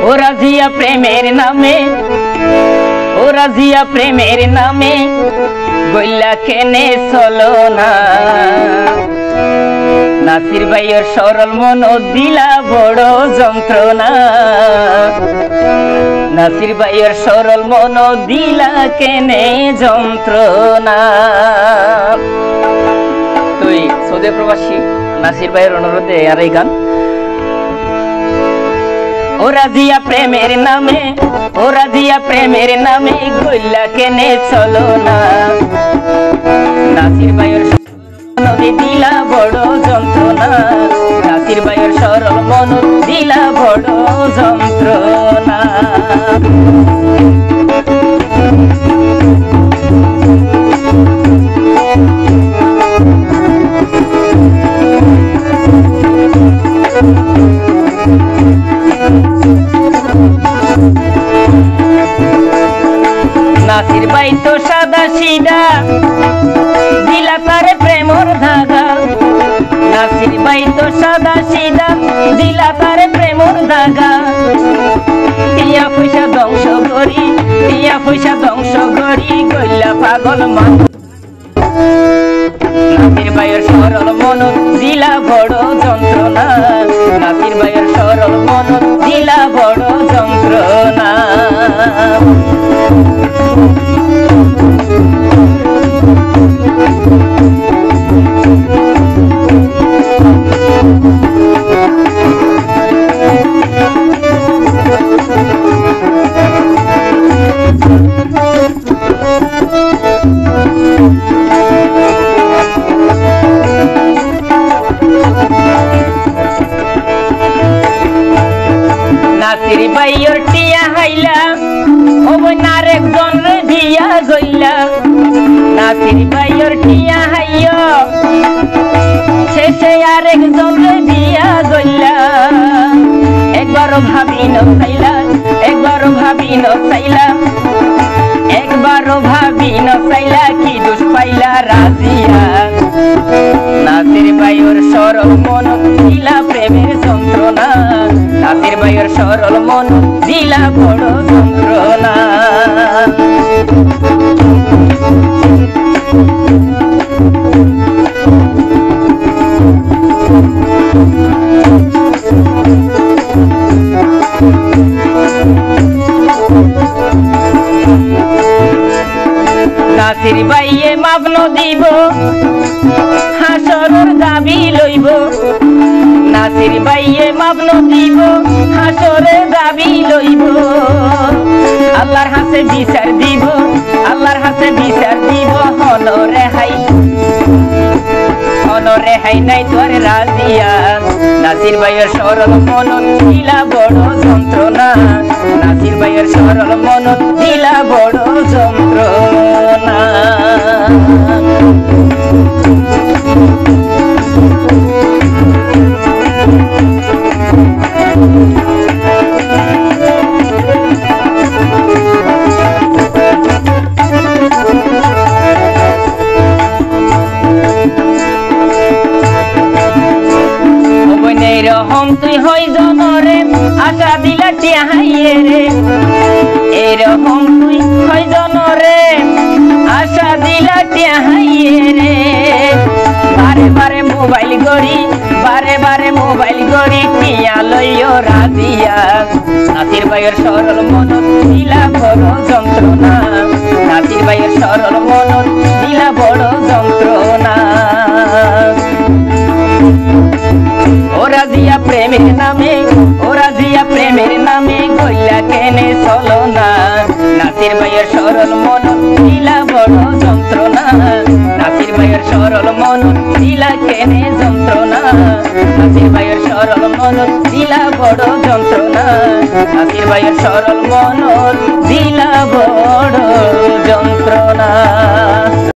ও রাজিয়া প্রেমের নামে, ও রাজিয়া প্রেমের নামে বইলা কেনে চলো না। নাসির ভাইয়ের সরল মন দিলা বড় যন্ত্রণা। নাসির ভাইয়ের সরল মন দিলা কেনে যন্ত্রণা। তুই সৌদি প্রবাসী নাসির ভাইয়ের অনুরোধে আর এই গান। ও রাজিয়া প্রেমের নামে, ও রাজিয়া প্রেমের নামে গইলা কেনে চলো না। নাসির ভাইয়ের নদী দিলা বড় যন্ত্রণা। নাসির ভাইয়ের সরল মন দিলা বড় যন্ত্রণা। নাসির ভাই তো সাদা সিধা দিলা তারে প্রেমর ধাগা। নাসির ভাই তো সাদা সিধা দিলা তারে প্রেমর ধাগা। টিয়া পয়সা ধ্বংস করি, টিয়া পয়সা ধ্বংস করি গইলা পাগল মান। নাসির ভাইয়ের সরল মন দিলা বড় যন্ত্রণা। নাসির ভাইয়ের সরল মন দিলা বড় যন্ত্রণা। নাসির ভাইয়ের টিয়া হাইলা ও নারেক জন দিয়া গইলা। নাসির ভাইয়ের টিয়া হাইয়া শেষে আরেক জন দিয়া গইলা। একবারও ভাবি ন চাইলা, একবারও ভাবি ন চাইলা, একবারও ভাবি ন চাইলা কি দোষ পাইলা রাজিয়া। নাসির ভাইয়ের সরল মন দিলা প্রেমের যন্ত্রণা। নাসির ভাইয়ের সরল মন দিলা বড় যন্ত্রণা। নাসির ভাইয়ে মাফন দিব হাসরের দাবি লইব। নাসির ভাইয়ে মাফন দিব হাসরের দাবি লইব। আল্লাহর হাতে বিচার দিব, আল্লাহর হাতে বিচার দিব। রেহাই রেহাই নাই তোর রাজিয়া। নাসির ভাইয়ের সরল মন দিলা বড় যন্ত্রণা। নাসির ভাইয়ের সরল মন দিলা বড় যন্ত্রণা। এরকম তুই হই জনরে আশা দিলা টিহাইয়ে রে। এরকম তুই হই জনরে আশা দিলা টিহাইয়ে রে। বারে বারে মোবাইল গড়ি, বারে বারে মোবাইল গড়ি টিয়া লইও রাজিয়া। নাসির ভাইয়ের সরল মন দিলা বড় যন্ত্রণা। নাসির ভাইয়ের সরল মন দিলা বড় যন্ত্রণা। ও রাজিয়া প্রেমের নামে, ও রাজিয়া প্রেমের নামে গইলা কেনে চলো না। নাসির ভাইয়ের সরল মন দিলা বড় যন্ত্রণা। নাসির ভাইয়ের সরল মন দিলা কেনে যন্ত্রণা। নাসির ভাইয়ের সরল মন দিলা বড় যন্ত্রণা। নাসির ভাইয়ের সরল মন দিলা বড় যন্ত্রণা।